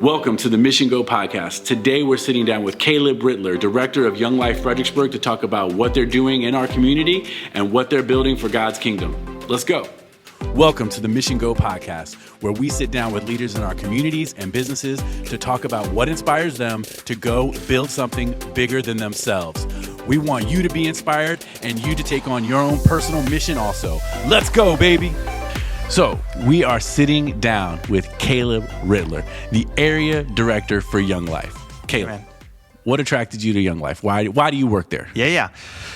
Welcome to the Mission Go podcast. Today we're sitting down with Caleb Rittler, Director of Young Life Fredericksburg, to talk about what they're doing in our community and what they're building for God's kingdom. Let's go. Welcome to the Mission Go podcast, where we sit down with leaders in our communities and businesses to talk about what inspires them to go build something bigger than themselves. We want you to be inspired and you to take on your own personal mission also. Let's go, baby. So we are sitting down with Caleb Rittler, the area director for Young Life. Caleb, what attracted you to Young Life? Why do you work there? Yeah.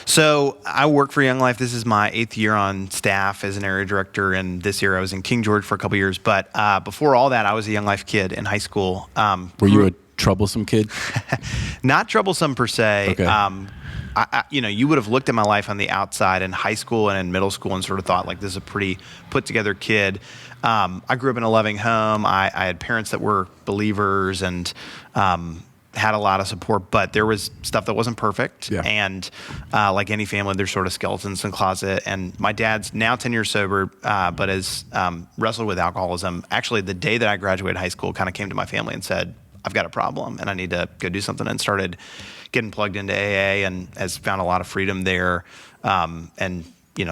So I work for Young Life. This is my 8th year on staff as an area director, and this year I was in King George for a couple years. But before all that, I was a Young Life kid in high school. Were you a troublesome kid? Not troublesome per se. Okay. You would have looked at my life on the outside in high school and in middle school and sort of thought, like, this is a pretty put together kid. I grew up in a loving home. I had parents that were believers and had a lot of support, but there was stuff that wasn't perfect. Yeah. And like any family, there's sort of skeletons in the closet. And my dad's now 10 years sober, but has wrestled with alcoholism. Actually, the day that I graduated high school, kind of came to my family and said, I've got a problem and I need to go do something, and started getting plugged into AA and has found a lot of freedom there, and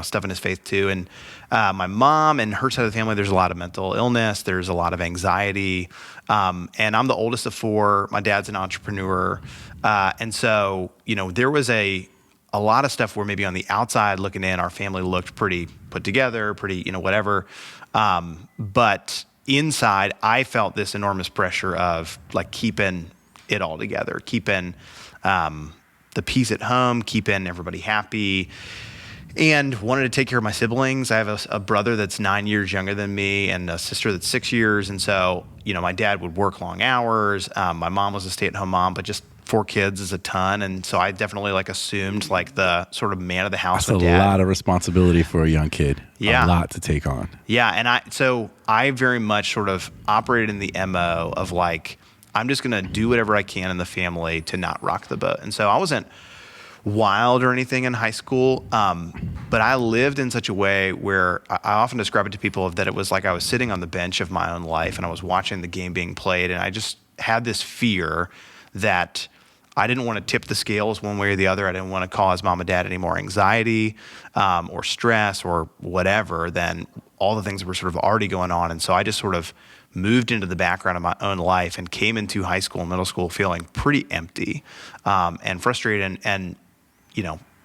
stuff in his faith too. And my mom and her side of the family, there's a lot of mental illness, there's a lot of anxiety, and I'm the oldest of 4. My dad's an entrepreneur, and so there was a lot of stuff where maybe on the outside looking in, our family looked pretty put together, pretty whatever, but inside I felt this enormous pressure of like keeping it all together, keeping the peace at home, keeping everybody happy, and wanted to take care of my siblings. I have a brother that's 9 years younger than me and a sister that's 6 years. And so, my dad would work long hours. My mom was a stay-at-home mom, but just 4 kids is a ton. And so I definitely assumed the sort of man of the house. That's a lot of responsibility for a young kid. Yeah. A lot to take on. Yeah. And I very much sort of operated in the MO of I'm just going to do whatever I can in the family to not rock the boat. And so I wasn't wild or anything in high school, but I lived in such a way where I often describe it to people that it was like I was sitting on the bench of my own life and I was watching the game being played, and I just had this fear that I didn't want to tip the scales one way or the other. I didn't want to cause mom and dad any more anxiety or stress or whatever than all the things that were sort of already going on. And so I just sort of moved into the background of my own life and came into high school and middle school feeling pretty empty and frustrated and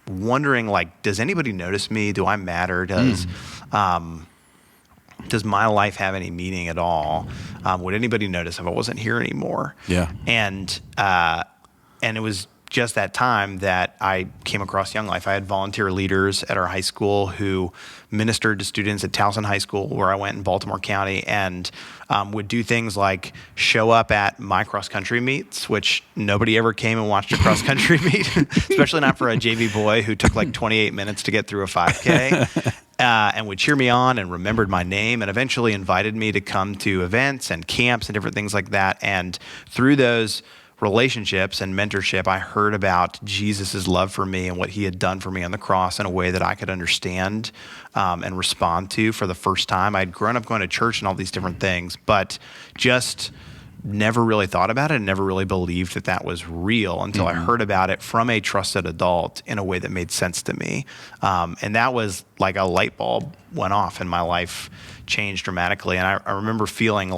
wondering, does anybody notice me? Do I matter? Does my life have any meaning at all? Would anybody notice if I wasn't here anymore? Yeah. And it was just that time that I came across Young Life. I had volunteer leaders at our high school who ministered to students at Towson High School, where I went in Baltimore County, and would do things like show up at my cross-country meets, which nobody ever came and watched a cross-country meet, especially not for a JV boy who took 28 minutes to get through a 5K, and would cheer me on and remembered my name and eventually invited me to come to events and camps and different things like that. And through those relationships and mentorship, I heard about Jesus's love for me and what he had done for me on the cross in a way that I could understand and respond to for the first time. I'd grown up going to church and all these different things, but just never really thought about it and never really believed that that was real until I heard about it from a trusted adult in a way that made sense to me. And that was like a light bulb went off and my life changed dramatically. And I remember feeling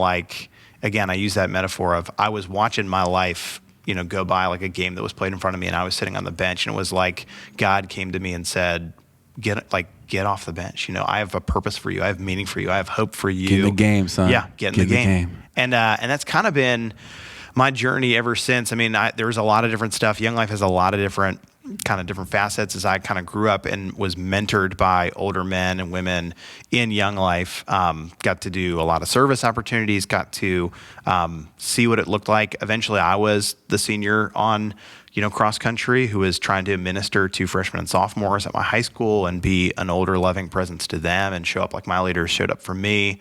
again, I use that metaphor of I was watching my life, go by like a game that was played in front of me, and I was sitting on the bench, and it was like God came to me and said, get off the bench. I have a purpose for you. I have meaning for you. I have hope for you. Get in the game, son. Yeah, get in the game. And that's kind of been my journey ever since. I mean, there's a lot of different stuff. Young Life has a lot of different facets. As I kind of grew up and was mentored by older men and women in Young Life, got to do a lot of service opportunities, got to see what it looked like. Eventually I was the senior on cross country who was trying to minister to freshmen and sophomores at my high school and be an older loving presence to them and show up like my leaders showed up for me.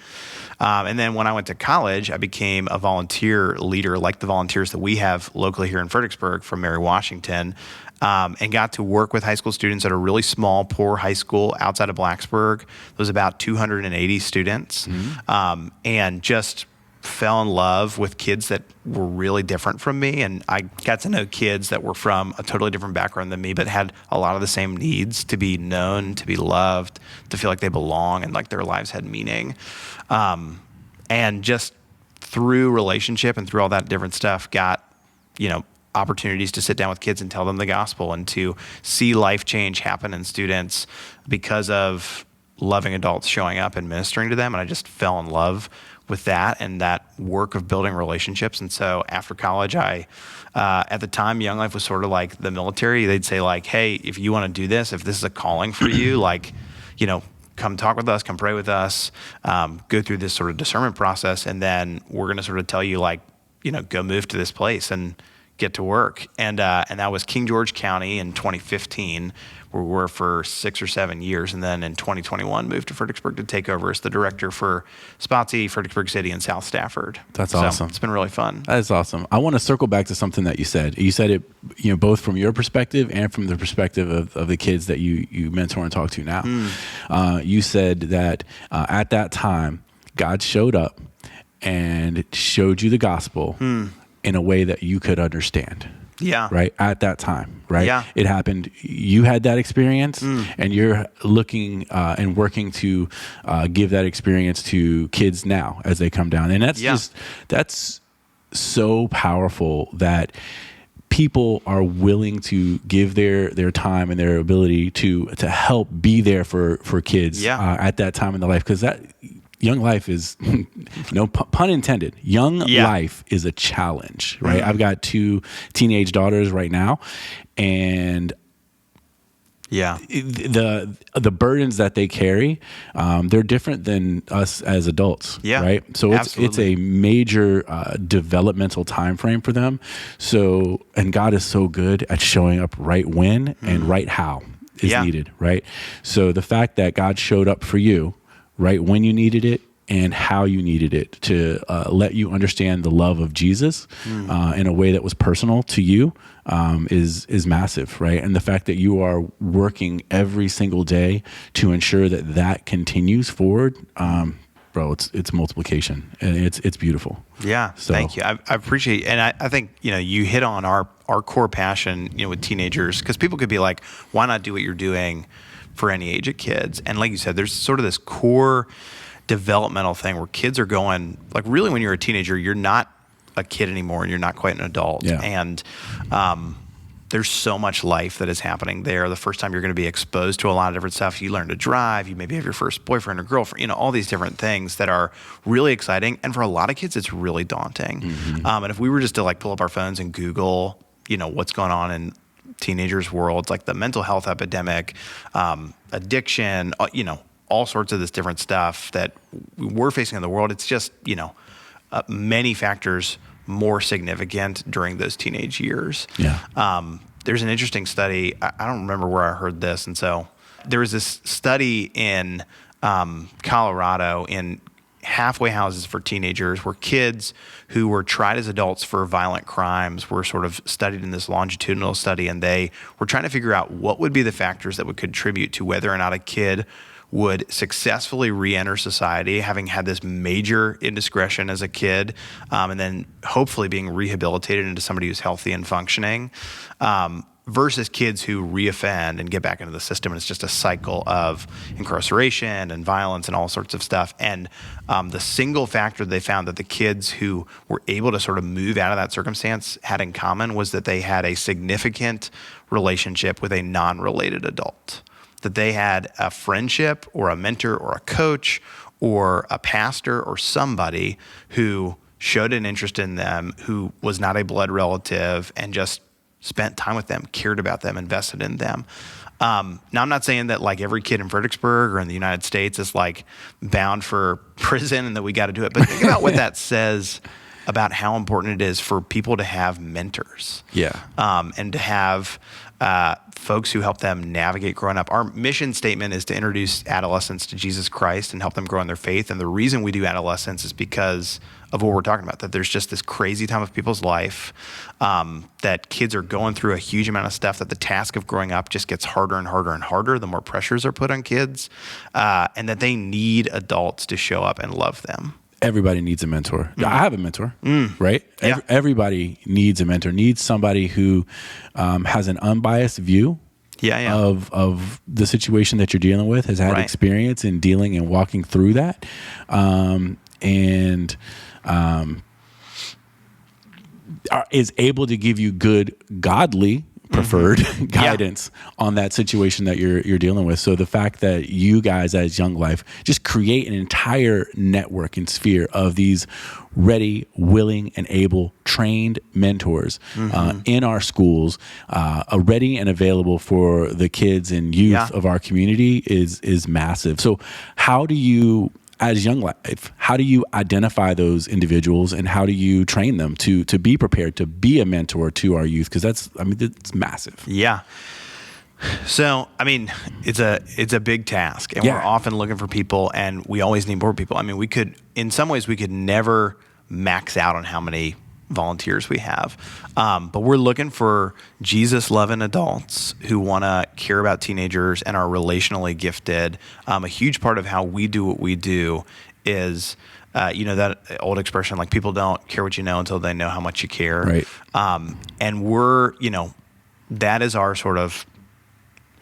And then when I went to college, I became a volunteer leader like the volunteers that we have locally here in Fredericksburg from Mary Washington. And got to work with high school students at a really small, poor high school outside of Blacksburg. There was about 280 students, and just fell in love with kids that were really different from me. And I got to know kids that were from a totally different background than me, but had a lot of the same needs to be known, to be loved, to feel like they belong and like their lives had meaning. And just through relationship and through all that different stuff, got, opportunities to sit down with kids and tell them the gospel and to see life change happen in students because of loving adults showing up and ministering to them. And I just fell in love with that and that work of building relationships. And so after college, at the time, Young Life was sort of like the military. They'd say like, hey, if you want to do this, if this is a calling for you, come talk with us, come pray with us, go through this sort of discernment process. And then we're going to sort of tell you go move to this place and get to work. And that was King George County in 2015, where we were for 6 or 7 years. And then in 2021, moved to Fredericksburg to take over as the director for Spotsy, Fredericksburg City, and South Stafford. That's awesome. It's been really fun. That is awesome. I want to circle back to something that you said. You said it, both from your perspective and from the perspective of the kids that you mentor and talk to now. You said that at that time, God showed up and showed you the gospel in a way that you could understand. Yeah. Right. At that time. Right. Yeah. It happened. You had that experience and you're looking and working to give that experience to kids now as they come down. And that's so powerful that people are willing to give their time and their ability to help be there for kids at that time in their life. Because that Young Life is, no pun intended, life is a challenge, right? I've got 2 teenage daughters right now, and the burdens that they carry, they're different than us as adults, right? So it's a major developmental time frame for them. So, and God is so good at showing up right when and right how is needed, right? So the fact that God showed up for you right when you needed it and how you needed it to let you understand the love of Jesus in a way that was personal to you is massive, right? And the fact that you are working every single day to ensure that continues forward, bro, it's multiplication and it's beautiful. Yeah, so. Thank you. I appreciate it. And I think, you hit on our core passion, with teenagers, because people could be like, why not do what you're doing for any age of kids? And like you said, there's sort of this core developmental thing where kids are going, like, really when you're a teenager, you're not a kid anymore and you're not quite an adult. Yeah. And there's so much life that is happening there. The first time you're going to be exposed to a lot of different stuff. You learn to drive, you maybe have your first boyfriend or girlfriend, all these different things that are really exciting. And for a lot of kids, it's really daunting. Mm-hmm. And if we were just to pull up our phones and Google, what's going on in teenagers' worlds, like the mental health epidemic, addiction, all sorts of this different stuff that we're facing in the world. It's just, many factors more significant during those teenage years. Yeah. There's an interesting study. I don't remember where I heard this. And so there was this study in Colorado in halfway houses for teenagers where kids who were tried as adults for violent crimes were sort of studied in this longitudinal study. And they were trying to figure out what would be the factors that would contribute to whether or not a kid would successfully re-enter society, having had this major indiscretion as a kid, and then hopefully being rehabilitated into somebody who's healthy and functioning, versus kids who reoffend and get back into the system. And it's just a cycle of incarceration and violence and all sorts of stuff. And the single factor they found that the kids who were able to sort of move out of that circumstance had in common was that they had a significant relationship with a non-related adult. That they had a friendship or a mentor or a coach or a pastor or somebody who showed an interest in them, who was not a blood relative, and just spent time with them, cared about them, invested in them. Now, I'm not saying that every kid in Fredericksburg or in the United States is bound for prison and that we got to do it. But think about what that says about how important it is for people to have mentors. Yeah. And to have folks who help them navigate growing up. Our mission statement is to introduce adolescents to Jesus Christ and help them grow in their faith. And the reason we do adolescence is because of what we're talking about, that there's just this crazy time of people's life, that kids are going through a huge amount of stuff, that the task of growing up just gets harder and harder and harder the more pressures are put on kids, and that they need adults to show up and love them. everybody needs a mentor. I have a mentor, right? Yeah. Everybody needs a mentor, needs somebody who has an unbiased view of the situation that you're dealing with, has had experience in dealing and walking through that, and is able to give you good, godly, preferred guidance on that situation that you're dealing with. So the fact that you guys as Young Life just create an entire network and sphere of these ready, willing, and able trained mentors in our schools, ready and available for the kids and youth of our community is massive. So how do you, as Young Life, how do you identify those individuals and how do you train them to be prepared to be a mentor to our youth? Because it's massive. Yeah. So, it's a big task, and we're often looking for people, and we always need more people. In some ways, we could never max out on how many volunteers we have. But we're looking for Jesus-loving adults who want to care about teenagers and are relationally gifted. A huge part of how we do what we do is, that old expression, like people don't care what you know until they know how much you care. Right. And we're, that is our sort of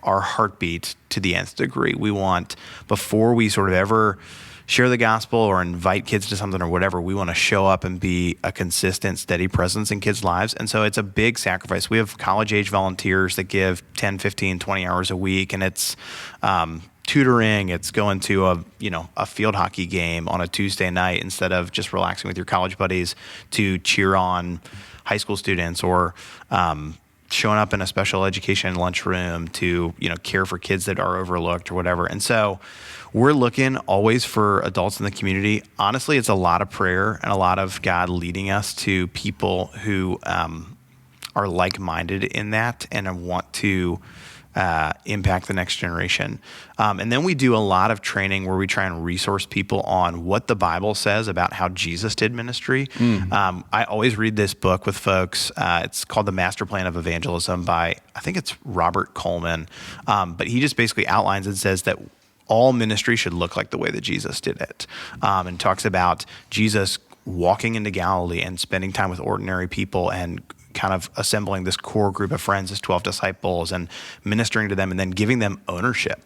our heartbeat to the nth degree. We want, before we sort of ever share the gospel or invite kids to something or whatever, we want to show up and be a consistent, steady presence in kids' lives. And so it's a big sacrifice. We have college-age volunteers that give 10, 15, 20 hours a week, and it's tutoring. It's going to a field hockey game on a Tuesday night instead of just relaxing with your college buddies to cheer on high school students, or showing up in a special education lunchroom to care for kids that are overlooked or whatever. And so we're looking always for adults in the community. Honestly, it's a lot of prayer and a lot of God leading us to people who are like-minded in that and want to impact the next generation. And then we do a lot of training where we try and resource people on what the Bible says about how Jesus did ministry. I always read this book with folks. It's called The Master Plan of Evangelism by, I think it's Robert Coleman. But he just basically outlines and says that all ministry should look like the way that Jesus did it, and talks about Jesus walking into Galilee and spending time with ordinary people and kind of assembling this core group of friends, his 12 disciples, and ministering to them and then giving them ownership.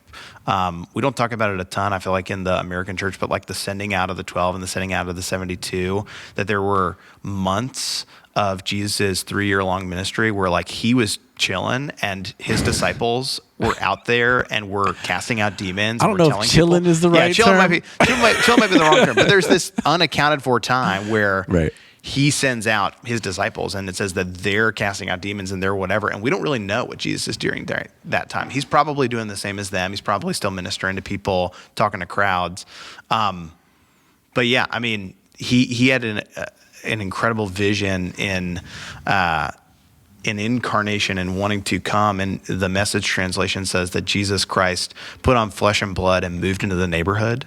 We don't talk about it a ton, I feel like, in the American church, but like the sending out of the 12 and the sending out of the 72, that there were months of Jesus' 3-year-long ministry where like he was chilling and his disciples were out there and were casting out demons. I don't know if chilling is the right term. Chilling might be the wrong term, but there's this unaccounted for time where he sends out his disciples and it says that they're casting out demons and they're whatever. And we don't really know what Jesus is doing during that time. He's probably doing the same as them. He's probably still ministering to people, talking to crowds. But yeah, I mean, he had an incredible vision in incarnation and wanting to come. And the Message translation says that Jesus Christ put on flesh and blood and moved into the neighborhood.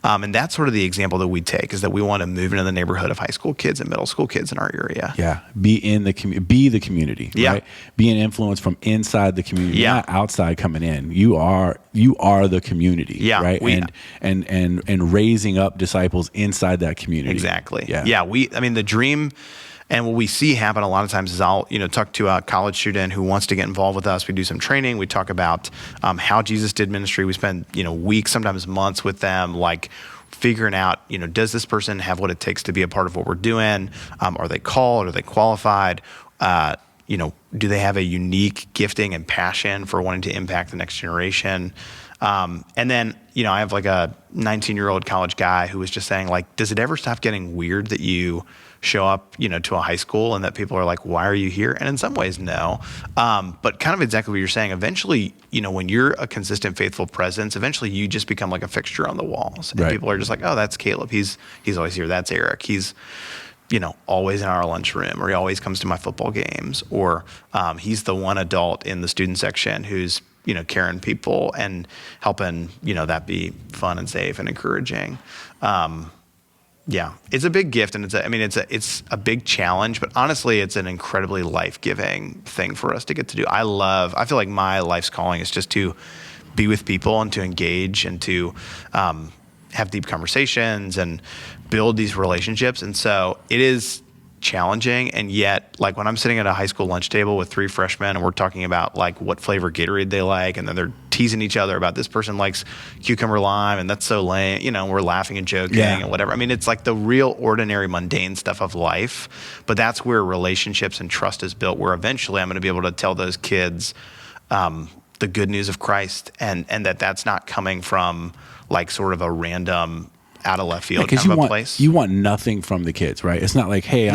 And that's sort of the example that we take, is that we want to move into the neighborhood of high school kids and middle school kids in our area. Yeah. Be the community, right? Be an influence from inside the community, not outside coming in. You are the community, right? And raising up disciples inside that community. Exactly. Yeah. The dream and what we see happen a lot of times is I'll, talk to a college student who wants to get involved with us. We do some training. We talk about how Jesus did ministry. We spend, weeks, sometimes months with them, like figuring out, does this person have what it takes to be a part of what we're doing? Are they called? Are they qualified? Do they have a unique gifting and passion for wanting to impact the next generation? And then, I have like a 19-year-old college guy who was just saying, like, does it ever stop getting weird that you show up, to a high school and that people are like, why are you here? And in some ways, no. But kind of exactly what you're saying. Eventually, when you're a consistent, faithful presence, eventually you just become like a fixture on the walls. And people are just like, oh, that's Caleb. He's always here. That's Eric. He's, always in our lunchroom, or he always comes to my football games, or he's the one adult in the student section who's, caring people and helping, that be fun and safe and encouraging. Yeah, it's a big gift, and it's a big challenge, but honestly, it's an incredibly life-giving thing for us to get to do. I feel like my life's calling is just to be with people and to engage and to have deep conversations and build these relationships. And so it is challenging. And yet, like when I'm sitting at a high school lunch table with 3 freshmen and we're talking about like what flavor Gatorade they like, and then they're teasing each other about this person likes cucumber lime and that's so lame, you know, we're laughing and joking and whatever. I mean, it's like the real ordinary mundane stuff of life, but that's where relationships and trust is built, where eventually I'm going to be able to tell those kids the good news of Christ, and that's not coming from like sort of a random out of left field kind of a place. You want nothing from the kids, right? It's not like, hey,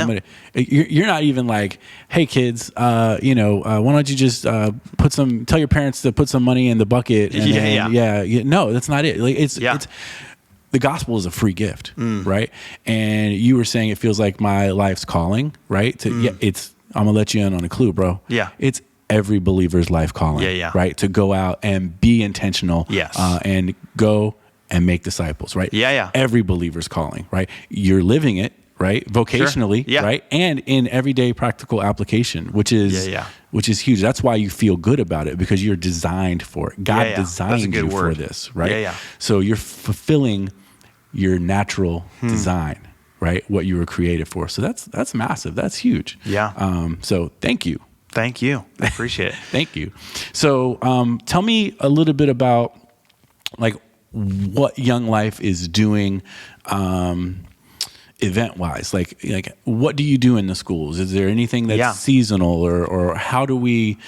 you're not even like, hey kids, why don't you just tell your parents to put some money in the bucket. And no, that's not it. Like it's the gospel is a free gift, right? And you were saying it feels like my life's calling, right? I'm gonna let you in on a clue, bro. Yeah. It's every believer's life calling, right? To go out and be intentional, and go and make disciples, right? Every believer's calling, right? You're living it, right? Vocationally, right? And in everyday practical application, which is huge. That's why you feel good about it, because you're designed for it. God designed you for this, right? So you're fulfilling your natural design, right? What you were created for. So that's massive. That's huge. So thank you. Thank you. I appreciate it. Thank you. So tell me a little bit about like what Young Life is doing event-wise. Like what do you do in the schools? Is there anything that's seasonal, or how do we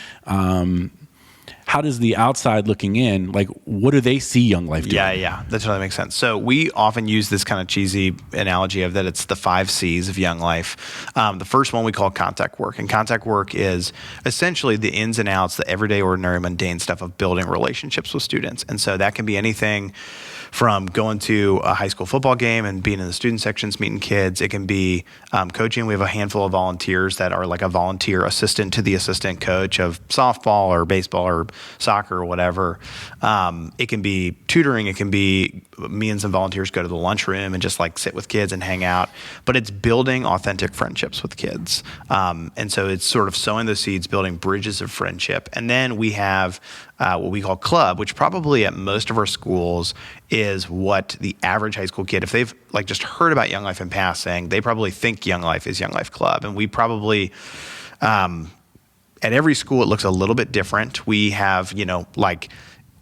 how does the outside looking in, like what do they see Young Life doing? That totally makes sense. So we often use this kind of cheesy analogy of that it's the 5 C's of Young Life. The first one we call contact work, and contact work is essentially the ins and outs, the everyday, ordinary, mundane stuff of building relationships with students. And so that can be anything from going to a high school football game and being in the student sections, meeting kids. It can be coaching. We have a handful of volunteers that are like a volunteer assistant to the assistant coach of softball or baseball or soccer or whatever. It can be tutoring. It can be me and some volunteers go to the lunchroom and just like sit with kids and hang out. But it's building authentic friendships with kids. And so it's sort of sowing those seeds, building bridges of friendship. And then we have what we call club, which probably at most of our schools is what the average high school kid, if they've like just heard about Young Life in passing, they probably think Young Life is Young Life Club. And we probably, at every school, it looks a little bit different. We have, like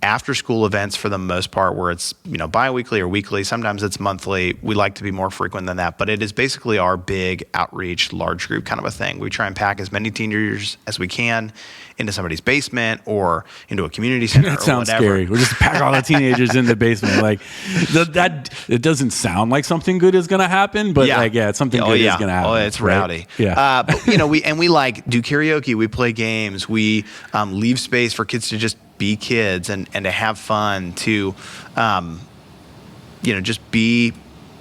after school events for the most part where it's, bi-weekly or weekly. Sometimes it's monthly. We like to be more frequent than that, but it is basically our big outreach, large group kind of a thing. We try and pack as many teenagers as we can into somebody's basement or into a community center. That sounds scary. We'll just pack all the teenagers in the basement. Like that, it doesn't sound like something good is going to happen, but it's something good is going to happen. Oh, it's rowdy. Yeah. But we like do karaoke. We play games. We leave space for kids to just be kids and to have fun, to just be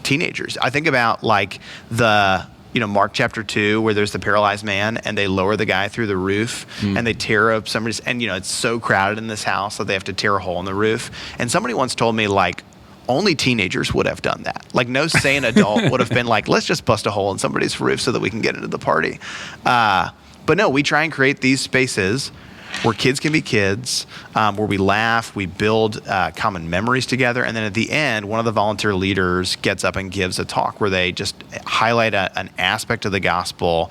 teenagers. I think about like the Mark chapter 2 where there's the paralyzed man and they lower the guy through the roof and they tear up somebody's, and it's so crowded in this house that they have to tear a hole in the roof. And somebody once told me like only teenagers would have done that. Like no sane adult would have been like, let's just bust a hole in somebody's roof so that we can get into the party. But no, we try and create these spaces where kids can be kids, where we laugh, we build common memories together. And then at the end, one of the volunteer leaders gets up and gives a talk where they just highlight an aspect of the gospel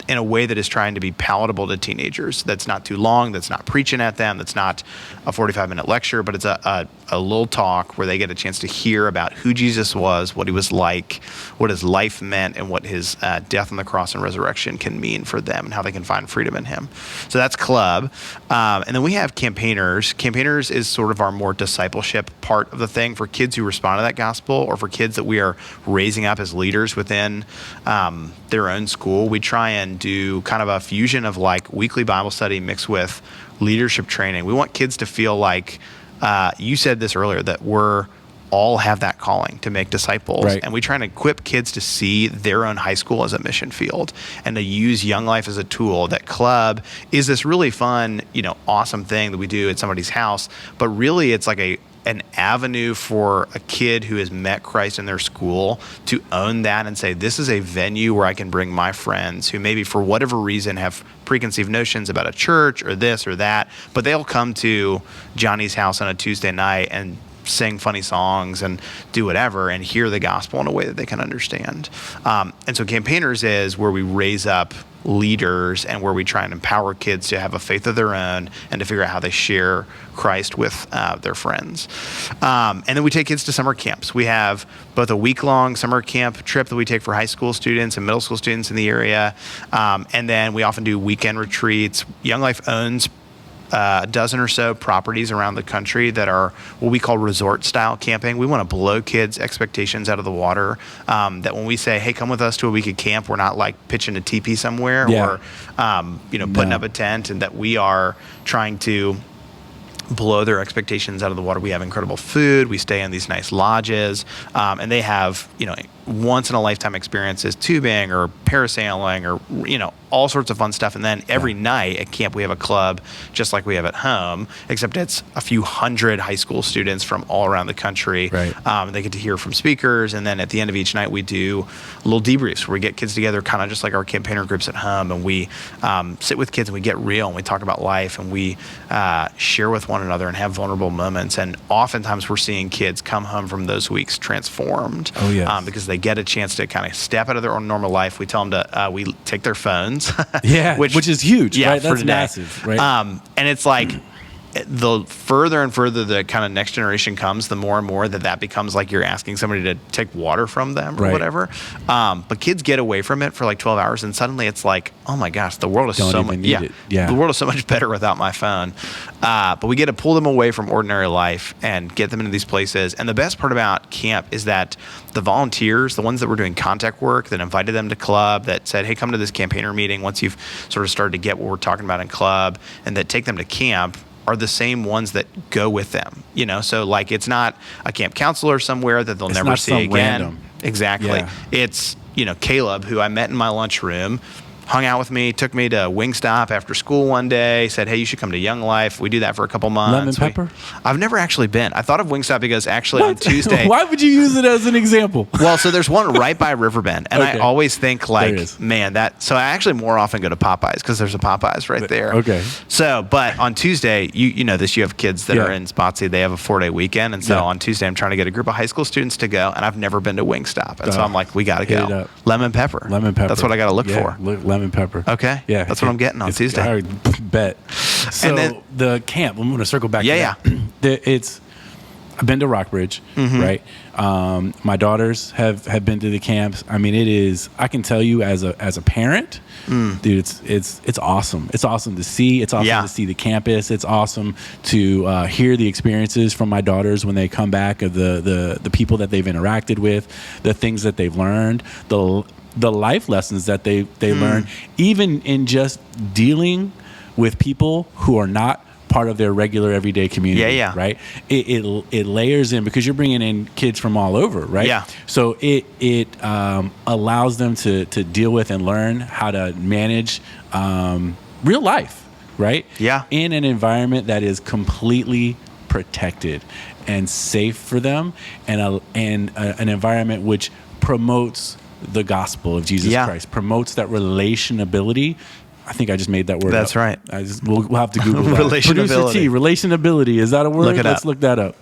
in a way that is trying to be palatable to teenagers. That's not too long, that's not preaching at them, that's not a 45-minute lecture, but it's a little talk where they get a chance to hear about who Jesus was, what he was like, what his life meant, and what his death on the cross and resurrection can mean for them and how they can find freedom in him. So that's club. And then we have campaigners. Campaigners is sort of our more discipleship part of the thing for kids who respond to that gospel or for kids that we are raising up as leaders within their own school. We try and do kind of a fusion of like weekly Bible study mixed with leadership training. We want kids to feel like, you said this earlier, that we're all have that calling to make disciples. Right. And we try and equip kids to see their own high school as a mission field and to use Young Life as a tool. That club is this really fun, awesome thing that we do at somebody's house, but really it's like an avenue for a kid who has met Christ in their school to own that and say, this is a venue where I can bring my friends who maybe for whatever reason have preconceived notions about a church or this or that, but they'll come to Johnny's house on a Tuesday night and sing funny songs and do whatever and hear the gospel in a way that they can understand. And so Campaigners is where we raise up leaders and where we try and empower kids to have a faith of their own and to figure out how they share Christ with their friends. And then we take kids to summer camps. We have both a week-long summer camp trip that we take for high school students and middle school students in the area. And then we often do weekend retreats. Young Life owns a dozen or so properties around the country that are what we call resort-style camping. We want to blow kids' expectations out of the water. That when we say, "Hey, come with us to a week of camp," we're not like pitching a teepee somewhere or putting up a tent, and that we are trying to blow their expectations out of the water. We have incredible food. We stay in these nice lodges, and they have once in a lifetime experiences, tubing or parasailing or all sorts of fun stuff. And then every night at camp we have a club just like we have at home, except it's a few hundred high school students from all around the country. Right. They get to hear from speakers, and then at the end of each night we do little debriefs where we get kids together, kind of just like our campaigner groups at home, and we sit with kids and we get real and we talk about life and we share with one another and have vulnerable moments. And oftentimes we're seeing kids come home from those weeks transformed. Oh, yes. Because they get a chance to kind of step out of their own normal life. We tell them to we take their phones. which is huge, right? That's today. massive, right? And it's like the further and further the kind of next generation comes, the more and more that becomes like you're asking somebody to take water from them or whatever. But kids get away from it for like 12 hours, and suddenly it's like, oh my gosh, the world is so much the world is so much better without my phone. But we get to pull them away from ordinary life and get them into these places. And the best part about camp is that the volunteers, the ones that were doing contact work, that invited them to club, that said, hey, come to this campaigner meeting once you've sort of started to get what we're talking about in club, and that take them to camp, are the same ones that go with them, So like, it's not a camp counselor somewhere that they'll never see again. Random. Exactly. Yeah. It's, Caleb, who I met in my lunchroom, hung out with me, took me to Wingstop after school one day, said, hey, you should come to Young Life. We do that for a couple months. Lemon Pepper? I've never actually been. I thought of Wingstop because actually on Tuesday. Why would you use it as an example? Well, so there's one right by Riverbend. And I always think like, man, so I actually more often go to Popeyes because there's a Popeyes right there. Okay. So, but on Tuesday, you know this, you have kids that are in Spotsy. They have a 4-day weekend. And so on Tuesday, I'm trying to get a group of high school students to go. And I've never been to Wingstop. And so I'm like, we got to go. Lemon Pepper. Lemon Pepper. That's what I got to look for. Lemon Pepper. Okay. Yeah. That's what I'm getting on Tuesday. I bet. So and then, the camp, I'm going to circle back to that. I've been to Rockbridge, right? My daughters have been to the camps. I mean, it is, I can tell you as a parent, dude, it's awesome. It's awesome to see. It's awesome to see the campus. It's awesome to hear the experiences from my daughters when they come back, of the people that they've interacted with, the things that they've learned, the life lessons that they learn, even in just dealing with people who are not part of their regular everyday community. Right? It layers in because you're bringing in kids from all over, right? Yeah. So it allows them to deal with and learn how to manage real life, right? Yeah. In an environment that is completely protected and safe for them, and an environment which promotes the gospel of Jesus Christ, promotes that relationability. I think I just made that word That's up. right. We'll have to Google that. Relationability. Producer T, relationability. Is that a word? Look it Let's up. look that up.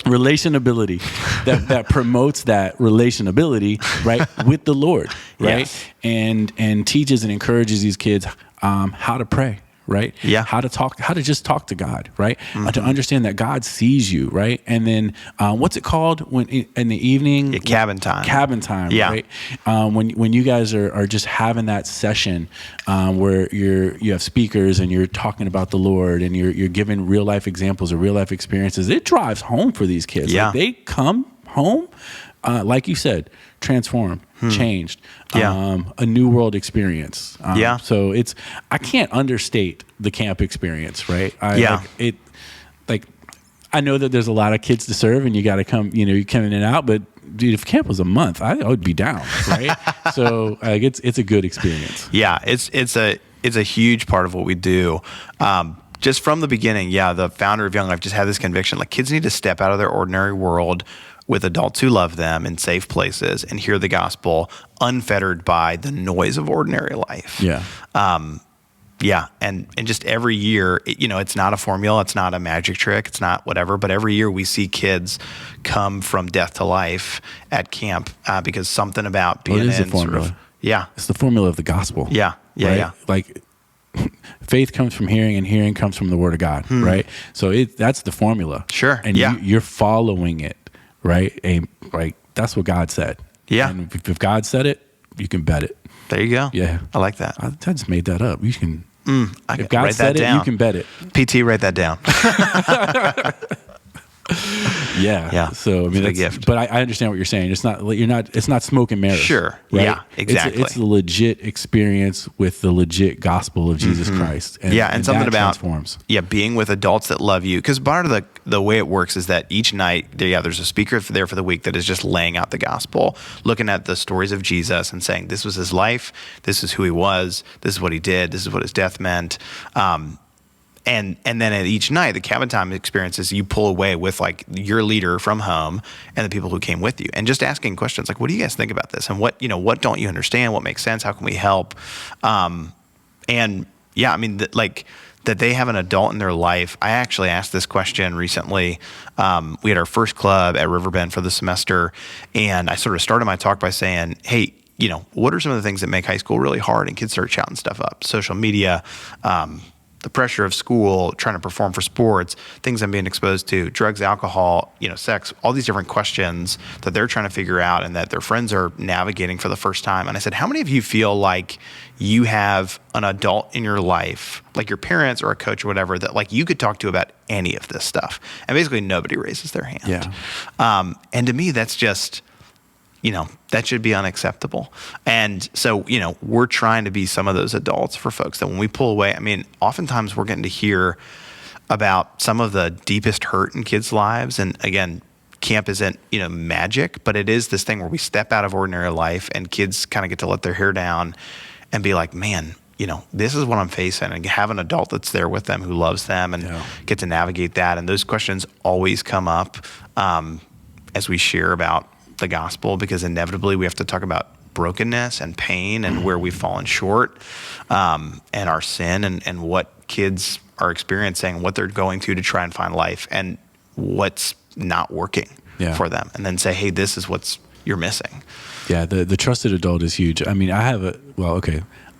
Relationability. that promotes that relationability, right, with the Lord, right? Yes. And teaches and encourages these kids how to pray. Right? Yeah. How to just talk to God, right? To understand that God sees you, right? And then what's it called when in the evening? Cabin time. Cabin time, right? When you guys are just having that session where you have speakers and you're talking about the Lord and you're giving real life examples of real life experiences, it drives home for these kids. Yeah. Like, they come home, like you said, transformed, changed, a new world experience. So I can't understate the camp experience, right? I know that there's a lot of kids to serve and you got to come, you come in and out, but dude, if camp was a month, I would be down, right? So it's a good experience. Yeah, it's a huge part of what we do. Just from the beginning, the founder of Young Life just had this conviction, like, kids need to step out of their ordinary world with adults who love them in safe places and hear the gospel unfettered by the noise of ordinary life. Yeah. Yeah. And just every year, it's not a formula. It's not a magic trick. It's not whatever. But every year we see kids come from death to life at camp because something about being in sort of, it's the formula of the gospel. Yeah. Yeah. Right? Yeah. Like faith comes from hearing, and hearing comes from the word of God. Right. So that's the formula. Sure. And you're following it. Right. And like, that's what God said. Yeah. And if God said it, you can bet it. There you go. Yeah. I like that. I just made that up. You can, if God write said that it, down. You can bet it. PT, write that down. Yeah. So I mean, that's a gift. But I understand what you're saying. It's not smoke and mirrors. Sure. Right? Yeah. Exactly. It's a legit experience with the legit gospel of Jesus Christ. And something about transforms. Being with adults that love you. Because part of the way it works is that each night, there's a speaker there for the week that is just laying out the gospel, looking at the stories of Jesus and saying, this was his life, this is who he was, this is what he did, this is what his death meant. And then at each night, the cabin time experiences, you pull away with like your leader from home and the people who came with you, and just asking questions like, what do you guys think about this? And what don't you understand? What makes sense? How can we help? That they have an adult in their life. I actually asked this question recently. We had our first club at Riverbend for the semester, and I sort of started my talk by saying, hey, what are some of the things that make high school really hard? And kids start shouting stuff up. Social media, the pressure of school, trying to perform for sports, things I'm being exposed to, drugs, alcohol, sex, all these different questions that they're trying to figure out and that their friends are navigating for the first time. And I said, how many of you feel like you have an adult in your life, like your parents or a coach or whatever, that like you could talk to about any of this stuff? And basically nobody raises their hand. Yeah. And to me, that's just, that should be unacceptable. And so, we're trying to be some of those adults for folks that when we pull away, I mean, oftentimes we're getting to hear about some of the deepest hurt in kids' lives. And again, camp isn't, magic, but it is this thing where we step out of ordinary life and kids kind of get to let their hair down and be like, man, this is what I'm facing, and have an adult that's there with them who loves them and get to navigate that. And those questions always come up as we share about the gospel, because inevitably we have to talk about brokenness and pain and where we've fallen short, and our sin and what kids are experiencing, what they're going through to try and find life, and what's not working for them. And then say, hey, this is what's you're missing. Yeah, the trusted adult is huge. I mean,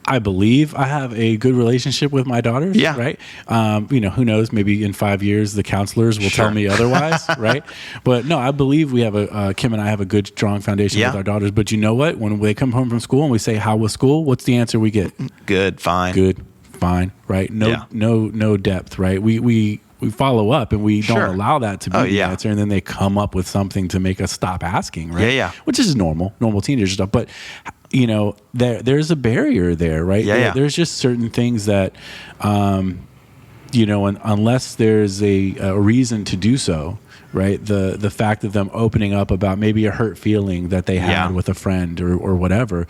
I believe I have a good relationship with my daughters, right? Who knows, maybe in 5 years, the counselors will tell me otherwise, right? But no, I believe we have Kim and I have a good, strong foundation with our daughters. But you know what? When they come home from school and we say, how was school? What's the answer we get? Good, fine. Good, fine, right? No depth, right? We follow up and we don't allow that to be the answer. And then they come up with something to make us stop asking, right? Yeah. Which is normal teenager stuff. But there's a barrier there, right? There's just certain things that, unless there's a reason to do so, right? The fact of them opening up about maybe a hurt feeling that they had with a friend or whatever,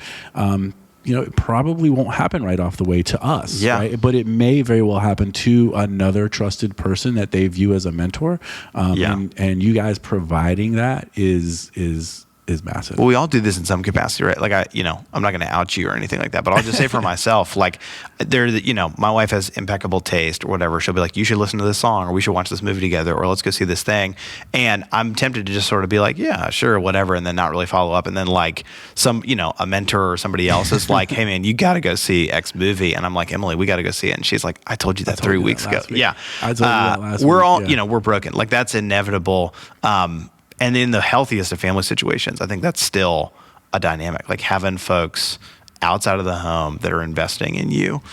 it probably won't happen right off the way to us, right? But it may very well happen to another trusted person that they view as a mentor. And you guys providing that is massive. Well, we all do this in some capacity, right? Like I'm not going to out you or anything like that, but I'll just say for myself, like my wife has impeccable taste or whatever. She'll be like, you should listen to this song, or we should watch this movie together, or let's go see this thing. And I'm tempted to just sort of be like, yeah, sure, whatever. And then not really follow up. And then like a mentor or somebody else is like, hey man, you got to go see X movie. And I'm like, Emily, we got to go see it. And she's like, I told you that 3 weeks ago. Yeah. I told you that last week. We're all, we're broken. Like that's inevitable. And in the healthiest of family situations, I think that's still a dynamic. Like having folks outside of the home that are investing in you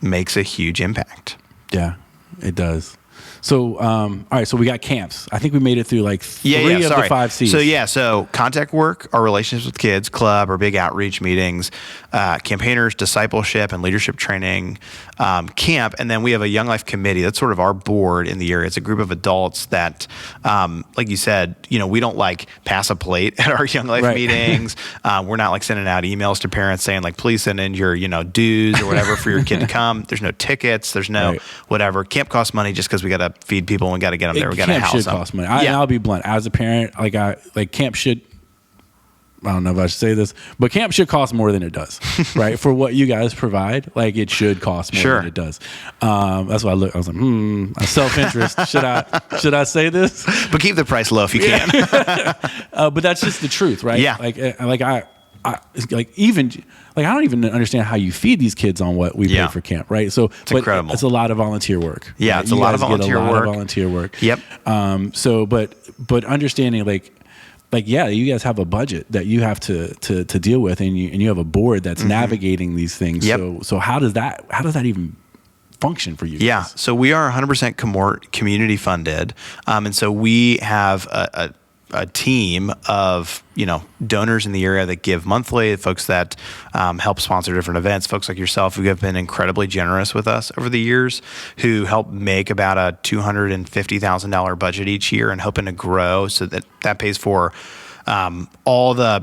makes a huge impact. Yeah, it does. So, all right, so we got camps. I think we made it through like three of the 5 C's. So contact work, our relationships with kids, club, our big outreach meetings, campaigners, discipleship, and leadership training, camp. And then we have a Young Life committee. That's sort of our board in the area. It's a group of adults that, like you said, we don't like pass a plate at our Young Life meetings. We're not like sending out emails to parents saying like, please send in your, dues or whatever for your kid to come. There's no tickets. There's no whatever. Camp costs money just because we got to feed people and we got to get them there. We got to house them. Camp should cost money. I'll be blunt. As a parent, camp should I don't know if I should say this, but camp should cost more than it does, right? For what you guys provide, like it should cost more than it does. That's why I was like, self-interest. Should I say this? But keep the price low if you can. But that's just the truth, right? Yeah. I don't even understand how you feed these kids on what we pay for camp, right? So it's incredible. It's a lot of volunteer work. Yeah, right? it's a lot of volunteer work. Yep. But understanding you guys have a budget that you have to deal with, and you have a board that's navigating these things. Yep. So how does that even function for you guys? Yeah. So we are 100% community funded. And so we have a team of, donors in the area that give monthly, folks that help sponsor different events, folks like yourself who have been incredibly generous with us over the years, who help make about a $250,000 budget each year and hoping to grow so that pays for all the,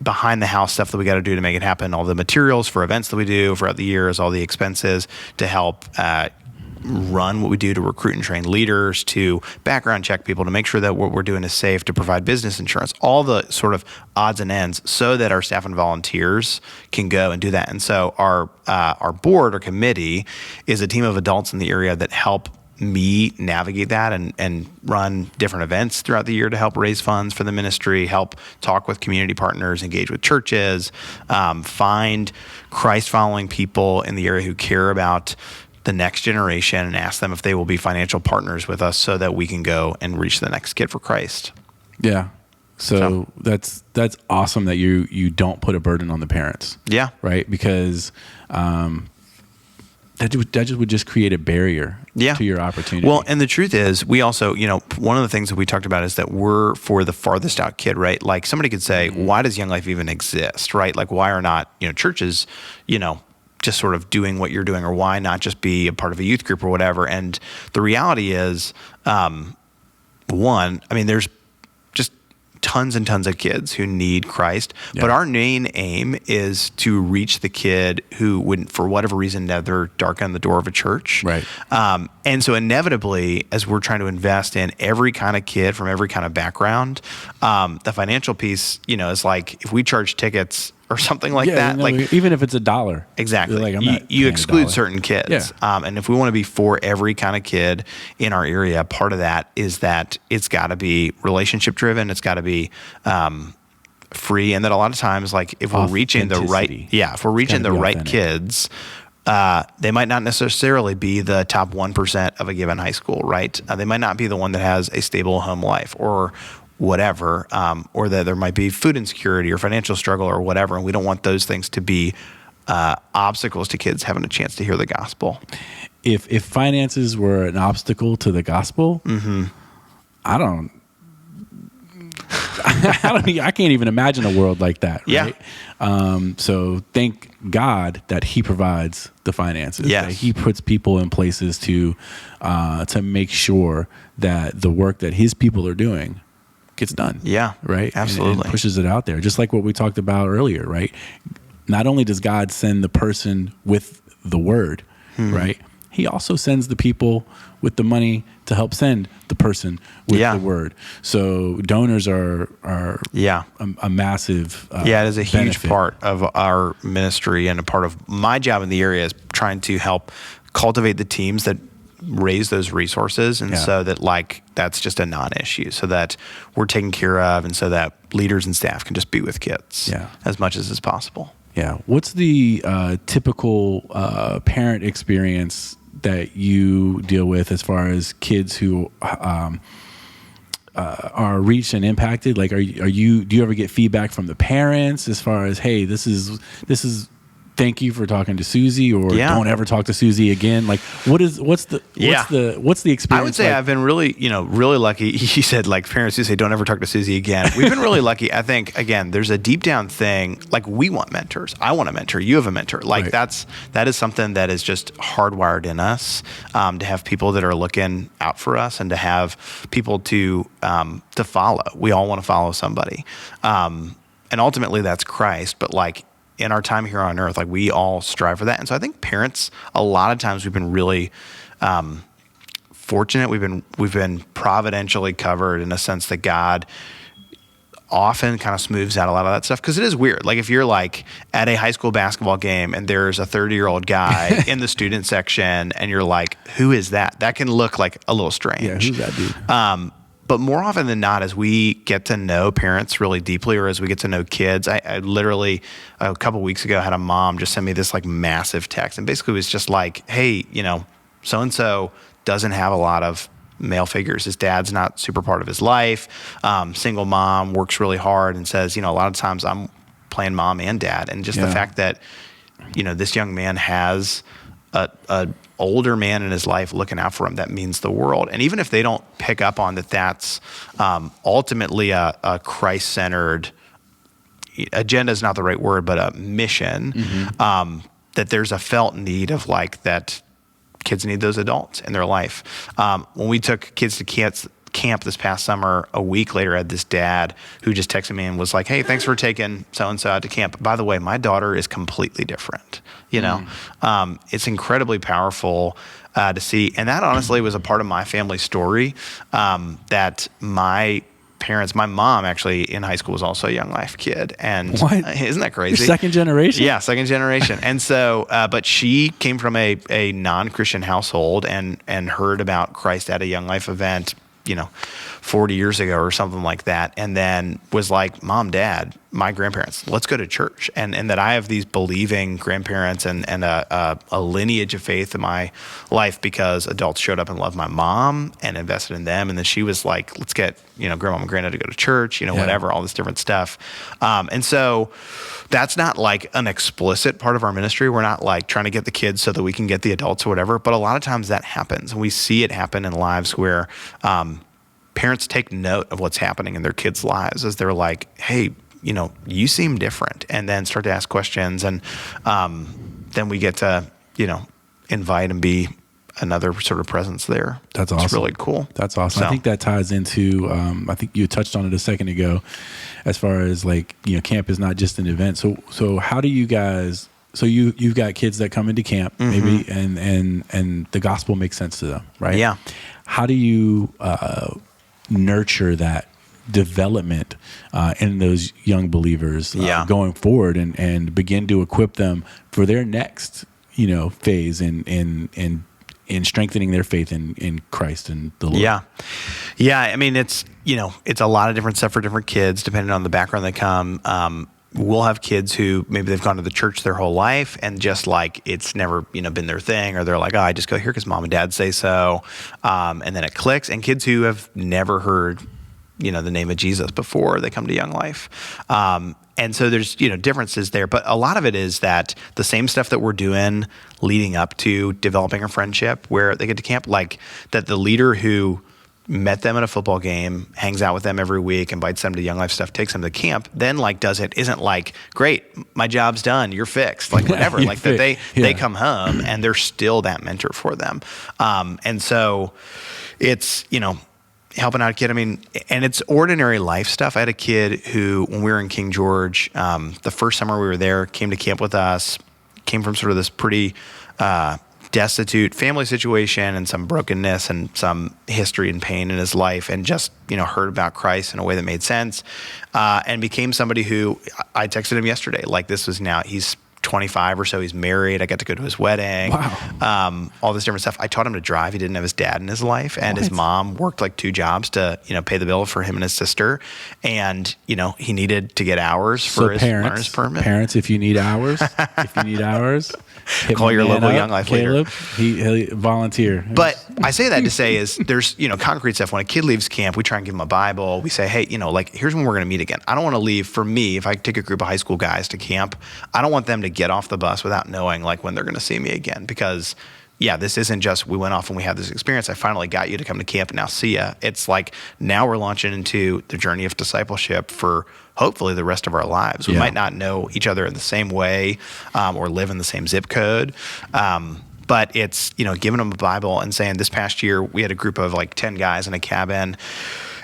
behind the house stuff that we got to do to make it happen, all the materials for events that we do throughout the years, all the expenses to help run what we do to recruit and train leaders, to background check people, to make sure that what we're doing is safe, to provide business insurance, all the sort of odds and ends so that our staff and volunteers can go and do that. And so our board or committee is a team of adults in the area that help me navigate that and run different events throughout the year to help raise funds for the ministry, help talk with community partners, engage with churches, find Christ-following people in the area who care about the next generation and ask them if they will be financial partners with us so that we can go and reach the next kid for Christ. Yeah. So that's awesome that you don't put a burden on the parents. Yeah. Right? Because that just would just create a barrier to your opportunity. Well, and the truth is, we also, one of the things that we talked about is that we're for the farthest out kid, right? Like somebody could say, why does Young Life even exist, right? Like why are not, churches, just sort of doing what you're doing, or why not just be a part of a youth group or whatever? And the reality is, there's just tons and tons of kids who need Christ, but our main aim is to reach the kid who wouldn't, for whatever reason, never darken the door of a church. Right. And so inevitably, as we're trying to invest in every kind of kid from every kind of background, the financial piece, is like if we charge tickets or something like that, even if it's $1, exactly, you exclude certain kids. Yeah. And if we want to be for every kind of kid in our area, part of that is that it's got to be relationship driven. It's got to be free, and that a lot of times, like if we're reaching the right kids, they might not necessarily be the top 1% of a given high school, right? They might not be the one that has a stable home life or whatever, or that there might be food insecurity or financial struggle or whatever, and we don't want those things to be obstacles to kids having a chance to hear the gospel. If finances were an obstacle to the gospel, I can't even imagine a world like that. Right? Yeah. So thank God that He provides the finances. Yes. That He puts people in places to make sure that the work that His people are doing gets done. Yeah. Right. Absolutely. And pushes it out there, just like what we talked about earlier. Right. Not only does God send the person with the word, right? He also sends the people with the money to help send the person with the word. So donors are a massive it is a huge part of our ministry, and a part of my job in the area is trying to help cultivate the teams that raise those resources, and so that that's just a non-issue, so that we're taken care of, and so that leaders and staff can just be with kids as much as is possible. Yeah. What's the typical parent experience that you deal with as far as kids who are reached and impacted? Like, do you ever get feedback from the parents as far as, hey, this is thank you for talking to Susie, or don't ever talk to Susie again? Like, what's the experience? I would say I've been really lucky. You said like parents who say don't ever talk to Susie again. We've been really lucky. I think again, there's a deep down thing. Like we want mentors. I want a mentor. You have a mentor. Like that is something that is just hardwired in us, to have people that are looking out for us and to have people to follow. We all want to follow somebody, and ultimately that's Christ. But like, in our time here on earth, like we all strive for that. And so I think parents, a lot of times we've been really fortunate. We've been providentially covered in a sense that God often kind of smooths out a lot of that stuff, because it is weird. Like if you're like at a high school basketball game and there's a 30-year-old guy in the student section and you're like, who is that? That can look like a little strange. Yeah, who's that dude? But more often than not, as we get to know parents really deeply, or as we get to know kids, I literally a couple weeks ago had a mom just send me this like massive text, and basically it was just like, hey, so-and-so doesn't have a lot of male figures. His dad's not super part of his life. Single mom, works really hard, and says, a lot of times I'm playing mom and dad. And just the fact that, this young man has a older man in his life looking out for him, that means the world. And even if they don't pick up on that, that's ultimately a Christ-centered agenda is not the right word, but a mission, that there's a felt need of like that kids need those adults in their life. When we took kids to camp this past summer, a week later, I had this dad who just texted me and was like, hey, thanks for taking so-and-so out to camp. By the way, my daughter is completely different. It's incredibly powerful to see. And that honestly was a part of my family story, that my mom actually in high school was also a Young Life kid. And what? Isn't that crazy? Your second generation? Yeah, second generation. And so, but she came from a non-Christian household and heard about Christ at a Young Life event, 40 years ago or something like that. And then was like, Mom, Dad, my grandparents, let's go to church. And that I have these believing grandparents and a lineage of faith in my life because adults showed up and loved my mom and invested in them. And then she was like, let's get, grandma and granddad to go to church, whatever, all this different stuff. And so that's not like an explicit part of our ministry. We're not like trying to get the kids so that we can get the adults or whatever. But a lot of times that happens. And we see it happen in lives where parents take note of what's happening in their kids' lives as they're like, hey, you seem different, and then start to ask questions. And then we get to, invite and be another sort of presence there. That's awesome. It's really cool. That's awesome. So, I think that ties into, I think you touched on it a second ago, as far as like, camp is not just an event. So how do you guys, so you've got kids that come into camp maybe, and the gospel makes sense to them, right? Yeah. How do you nurture that development in those young believers going forward and begin to equip them for their next, phase in strengthening their faith in Christ and the Lord? Yeah. I mean, it's a lot of different stuff for different kids, depending on the background they come. We'll have kids who maybe they've gone to the church their whole life and just like it's never been their thing, or they're like, oh, I just go here because mom and dad say so, and then it clicks. And kids who have never heard the name of Jesus before they come to Young Life. And so there's differences there, but a lot of it is that the same stuff that we're doing leading up to developing a friendship where they get to camp, like that the leader who met them at a football game, hangs out with them every week, invites them to Young Life stuff, takes them to camp, then like does it, isn't like, great, my job's done, you're fixed, like whatever, like that they come home and they're still that mentor for them. And so it's, helping out a kid. I mean, and it's ordinary life stuff. I had a kid who, when we were in King George, the first summer we were there, came to camp with us, came from sort of this pretty destitute family situation and some brokenness and some history and pain in his life, and just, heard about Christ in a way that made sense, and became somebody who I texted him yesterday. Like he's 25 or so. He's married. I got to go to his wedding. Wow. All this different stuff. I taught him to drive. He didn't have his dad in his life, and his mom worked like 2 jobs to, pay the bill for him and his sister. And, he needed to get hours for his learner's permit. Parents, if you need hours, call your local Young Life Caleb, leader. He'll volunteer. But I say that to say is there's, concrete stuff. When a kid leaves camp, we try and give him a Bible. We say, hey, here's when we're going to meet again. I don't want to leave. For me, if I take a group of high school guys to camp, I don't want them to get off the bus without knowing like when they're going to see me again, because this isn't just we went off and we had this experience. I finally got you to come to camp and now see ya. It's like now we're launching into the journey of discipleship for hopefully the rest of our lives. We might not know each other in the same way or live in the same zip code. But it's, giving them a Bible and saying this past year we had a group of like 10 guys in a cabin.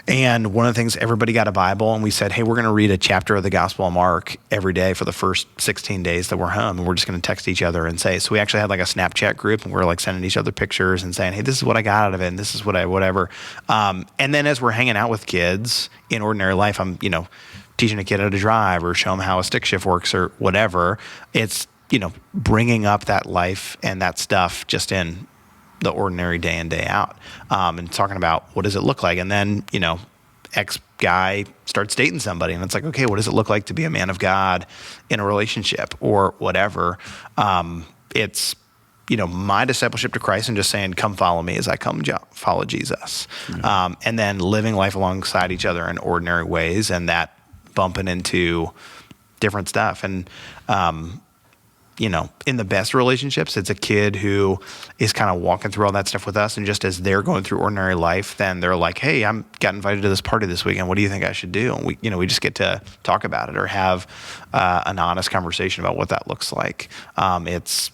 And one of the things, everybody got a Bible, and we said, hey, we're going to read a chapter of the Gospel of Mark every day for the first 16 days that we're home. And we're just going to text each other and say, so we actually had like a Snapchat group, and we're like sending each other pictures and saying, hey, this is what I got out of it, and this is what whatever. And then as we're hanging out with kids in ordinary life, I'm, teaching a kid how to drive or show them how a stick shift works or whatever. It's, bringing up that life and that stuff just in the ordinary day in, day out, and talking about what does it look like. And then, X guy starts dating somebody and it's like, okay, what does it look like to be a man of God in a relationship or whatever? It's, my discipleship to Christ and just saying, come follow me as I come follow Jesus. Yeah. And then living life alongside each other in ordinary ways and that bumping into different stuff. And, in the best relationships, it's a kid who is kind of walking through all that stuff with us. And just as they're going through ordinary life, then they're like, hey, got invited to this party this weekend. What do you think I should do? And we just get to talk about it or have an honest conversation about what that looks like. It's,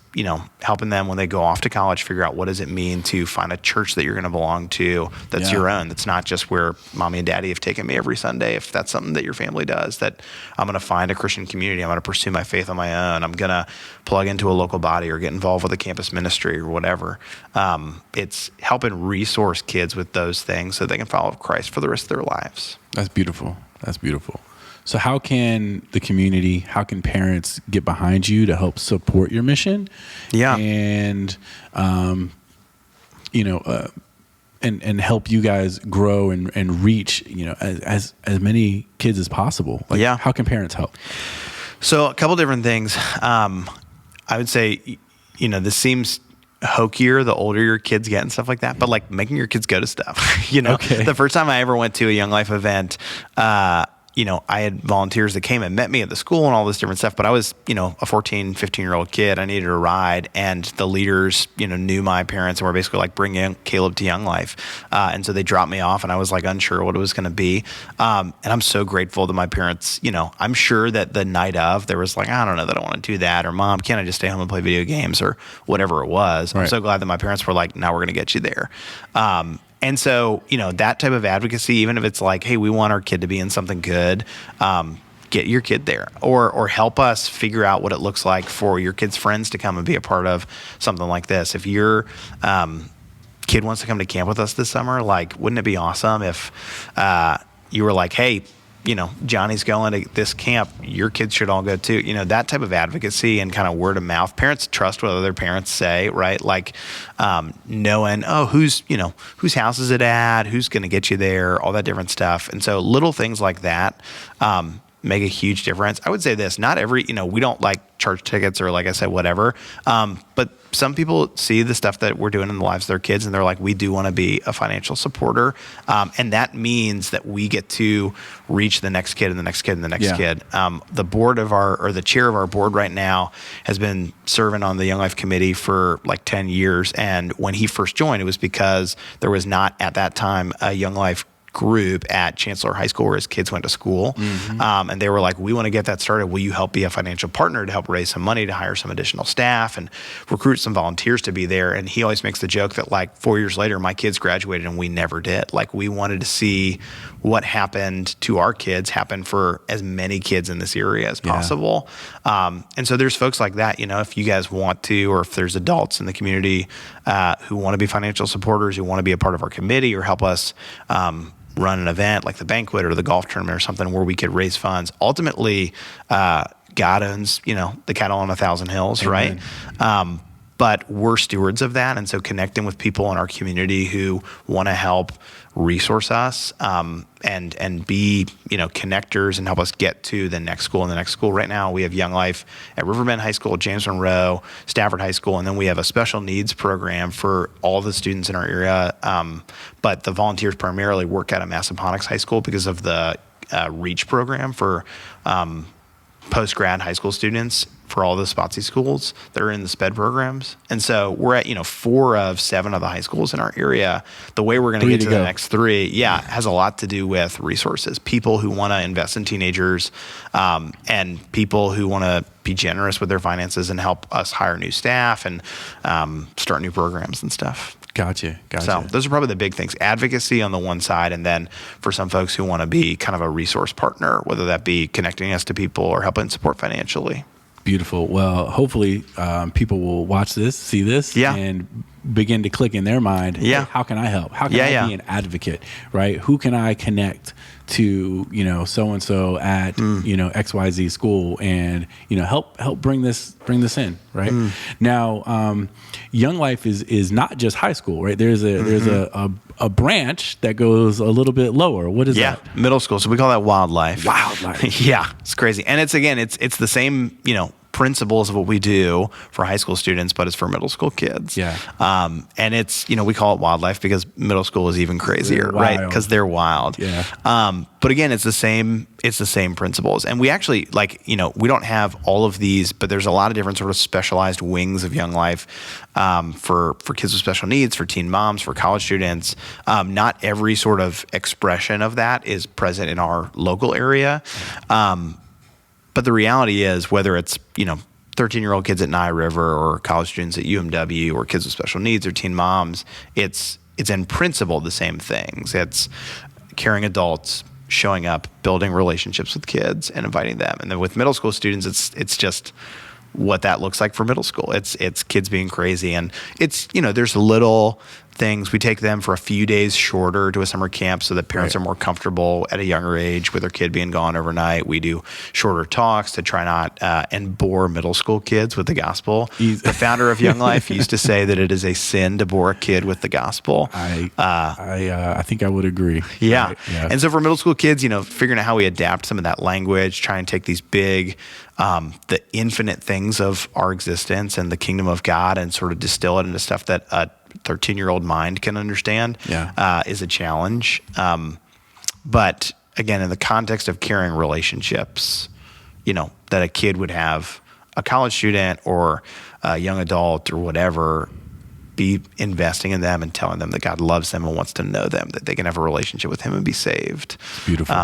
helping them when they go off to college, figure out what does it mean to find a church that you're going to belong to that's your own. That's not just where mommy and daddy have taken me every Sunday. If that's something that your family does, that I'm going to find a Christian community. I'm going to pursue my faith on my own. I'm going to plug into a local body or get involved with a campus ministry or whatever. It's helping resource kids with those things so they can follow Christ for the rest of their lives. That's beautiful. That's beautiful. So how can the community, how can parents get behind you to help support your mission? Yeah. And, and help you guys grow and reach, as many kids as possible. How can parents help? So a couple different things. I would say, this seems hokier the older your kids get and stuff like that, but like making your kids go to stuff, Okay. The first time I ever went to a Young Life event, I had volunteers that came and met me at the school and all this different stuff, but I was, a 14, 15-year-old kid. I needed a ride, and the leaders, knew my parents and were basically like, bring in Caleb to Young Life. And so they dropped me off, and I was like unsure what it was going to be. And I'm so grateful to my parents. I'm sure that the night of, there was like, I don't know that I want to do that, or Mom, can't I just stay home and play video games, or whatever it was. Right. I'm so glad that my parents were like, now we're going to get you there. And so, that type of advocacy, even if it's like, hey, we want our kid to be in something good, get your kid there, or help us figure out what it looks like for your kid's friends to come and be a part of something like this. If your kid wants to come to camp with us this summer, like, wouldn't it be awesome if you were like, hey, Johnny's going to this camp, your kids should all go too. That type of advocacy and kind of word of mouth. Parents trust what other parents say, right? Like knowing, whose house is it at? Who's going to get you there? All that different stuff. And so little things like that make a huge difference. I would say this, not every, we don't like church tickets or, like I said, whatever. But some people see the stuff that we're doing in the lives of their kids and they're like, we do want to be a financial supporter. And that means that we get to reach the next kid and the next kid and the next kid. The board of the chair of our board right now has been serving on the Young Life Committee for like 10 years. And when he first joined, it was because there was not at that time a Young Life group at Chancellor High School where his kids went to school. Mm-hmm. And they were like, we want to get that started. Will you help be a financial partner to help raise some money to hire some additional staff and recruit some volunteers to be there? And he always makes the joke that like 4 years later, my kids graduated and we never did. Like we wanted to see what happened to our kids happen for as many kids in this area as possible. And so there's folks like that, if you guys want to, or if there's adults in the community who want to be financial supporters, who want to be a part of our committee or help us run an event like the banquet or the golf tournament or something where we could raise funds. Ultimately, God owns, the cattle on 1,000 hills, Amen. Right? But we're stewards of that. And so connecting with people in our community who want to help resource us and be, connectors and help us get to the next school and the next school. Right now, we have Young Life at Riverbend High School, James Monroe, Stafford High School, and then we have a special needs program for all the students in our area. But the volunteers primarily work out of Massaponax High School because of the REACH program for post-grad high school students for all the SPOTSI schools that are in the SPED programs. And so we're at, 4 of 7 of the high schools in our area. The way we're going to get to the next 3, has a lot to do with resources, people who want to invest in teenagers, and people who want to be generous with their finances and help us hire new staff and start new programs and stuff. Gotcha. So those are probably the big things. Advocacy on the one side, and then for some folks who want to be kind of a resource partner, whether that be connecting us to people or helping support financially. Beautiful. Well, hopefully people will watch this, see this, and begin to click in their mind. Yeah. Hey, how can I help? How can I be an advocate, right? Who can I connect to, so-and-so at, XYZ school and, help bring this in, right? Now, Young Life is not just high school, right? There's a branch that goes a little bit lower. What is that? Yeah, middle school. So we call that Wildlife. Wildlife. Yeah, it's crazy. And it's the same, principles of what we do for high school students, but it's for middle school kids. Yeah. And it's, we call it Wildlife because middle school is even crazier, right? Because they're wild. Yeah. But again, it's the same principles. And we actually we don't have all of these, but there's a lot of different sort of specialized wings of Young Life for kids with special needs, for teen moms, for college students. Not every sort of expression of that is present in our local area. But the reality is, whether it's 13-year-old kids at Nye River or college students at UMW or kids with special needs or teen moms, it's in principle the same things. It's caring adults, showing up, building relationships with kids, and inviting them. And then with middle school students, it's just what that looks like for middle school. It's kids being crazy, and it's there's little things. We take them for a few days shorter to a summer camp so that parents are more comfortable at a younger age with their kid being gone overnight. We do shorter talks to try not and bore middle school kids with the gospel. The founder of Young Life used to say that it is a sin to bore a kid with the gospel. I think I would agree. Yeah. Right? Yeah. And so for middle school kids, figuring out how we adapt some of that language, try and take these big, the infinite things of our existence and the kingdom of God and sort of distill it into stuff that a 13-year-old mind can understand is a challenge. But again, in the context of caring relationships, that a kid would have a college student or a young adult or whatever, be investing in them and telling them that God loves them and wants to know them, that they can have a relationship with him and be saved. It's beautiful.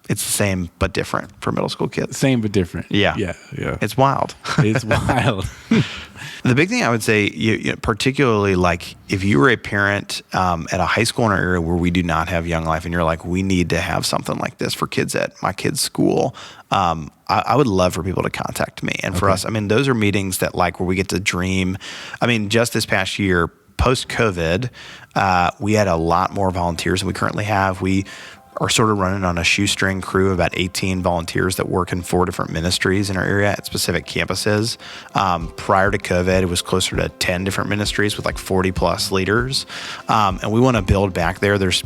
It's the same but different for middle school kids. Same but different. Yeah. It's wild. It's wild. The big thing I would say, particularly like if you were a parent at a high school in our area where we do not have Young Life and you're like, we need to have something like this for kids at my kid's school, I would love for people to contact me. And for us, those are meetings that where we get to dream. Just this past year, post-COVID, we had a lot more volunteers than we currently have. We are sort of running on a shoestring crew of about 18 volunteers that work in 4 different ministries in our area at specific campuses. Prior to COVID, it was closer to 10 different ministries with 40 plus leaders. And we want to build back there. There's,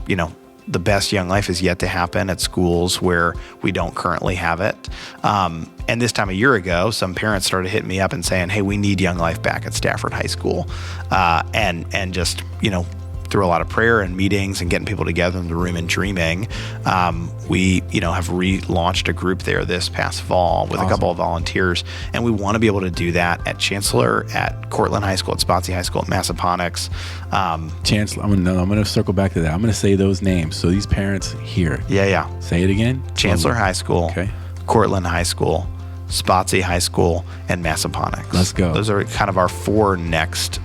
the best Young Life is yet to happen at schools where we don't currently have it. And this time a year ago, some parents started hitting me up and saying, hey, we need Young Life back at Stafford High School. And just, through a lot of prayer and meetings and getting people together in the room and dreaming, we, have relaunched a group there this past fall with a couple of volunteers. And we want to be able to do that at Chancellor, at Cortland High School, at Spotsy High School, at Massaponax. Chancellor, I'm going to circle back to that. I'm going to say those names so these parents hear. Yeah. Say it again. Chancellor High School, Cortland High School, Spotsy High School, and Massaponax. Let's go. Those are kind of our 4 next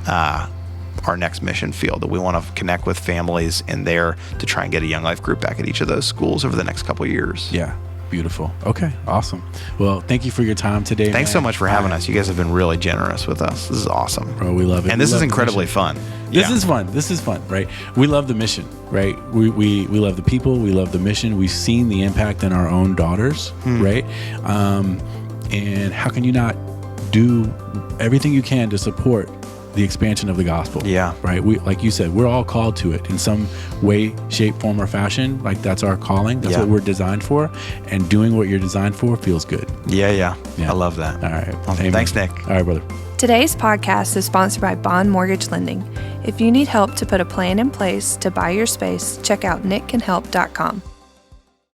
our next mission field, that we want to connect with families in there to try and get a Young Life group back at each of those schools over the next couple of years. Yeah. Beautiful. Okay. Awesome. Well, thank you for your time today. Thanks so much for having us. You guys have been really generous with us. This is awesome. Bro, we love it. And this is incredibly fun. This is fun. This is fun, right? We love the mission, right? We love the people. We love the mission. We've seen the impact in our own daughters, right? And how can you not do everything you can to support the expansion of the gospel? Yeah. Right. We, like you said, we're all called to it in some way, shape, form, or fashion. That's our calling. That's what we're designed for. And doing what you're designed for feels good. Yeah. I love that. All right. Well, thanks, Nick. All right, brother. Today's podcast is sponsored by Bohn Mortgage Lending. If you need help to put a plan in place to buy your space, check out nickcanhelp.com.